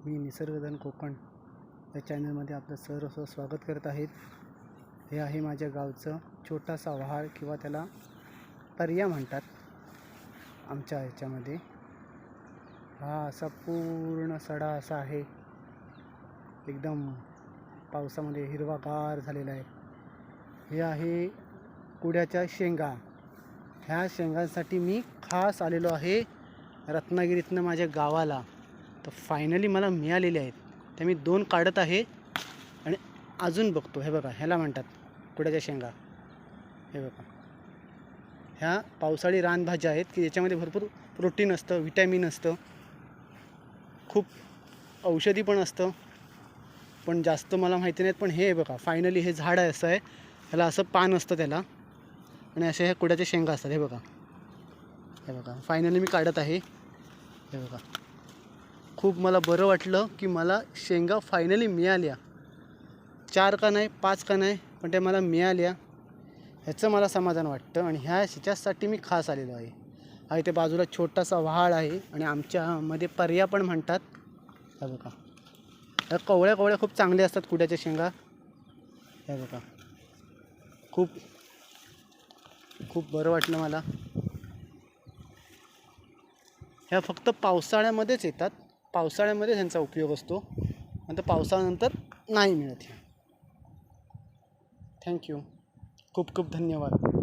मी निसर्गधन कोकण या चॅनलमध्ये आपलं सहर्ष स्वागत करत आहेत। हे आहे माझ्या गावचं छोटासा वहाळ किंवा त्याला पर्या म्हणतात आमच्या ह्याच्यामध्ये। हा असा पूर्ण सडा असा आहे, एकदम पावसामध्ये हिरवागार झालेला आहे। हे आहे कुड्याच्या शेंगा। ह्या शेंगांसाठी मी खास आलेलो आहे रत्नागिरीतनं माझ्या गावाला। तर फायनली मला मिळालेले आहेत, ते मी 2 काढत आहे आणि अजून बघतो। हे बघा, ह्याला म्हणतात कुड्याच्या शेंगा। हे बघा, ह्या पावसाळी रानभाज्या आहेत की ज्याच्यामध्ये भरपूर प्रोटीन असतं, व्हिटॅमिन असतं, खूप औषधी पण असतं, पण जास्त मला माहिती नाहीत। पण हे बघा, फायनली हे झाड आहे असं आहे, ह्याला असं पान असतं त्याला, आणि अशा ह्या कुड्याच्या शेंगा असतात। हे बघा, हे बघा, फायनली मी काढत आहे। हे बघा, खूप मला बरं वाटलं की मला शेंगा फायनली मिळाल्या। 4 का नाही, 5 का नाही, पण ते मला मिळाल्या, ह्याचं मला समाधान वाटतं। आणि ह्याच्यासाठी मी खास आलेलो आहे। हा इथे बाजूला छोटासा वहाळ आहे आणि आमच्यामध्ये पर्या पण म्हणतात। हे बघा, ह्या कवळ्या कवळ्या खूप चांगल्या असतात कुड्याच्या शेंगा। हे बघा, खूप खूप बरं वाटलं मला। ह्या फक्त पावसाळ्यामध्येच येतात, पावसाळ्यामध्ये ह्यांचा उपयोग असतो, नंतर पावसाळ्यानंतर नाही मिळत ह्या। थँक्यू, खूप खूप धन्यवाद।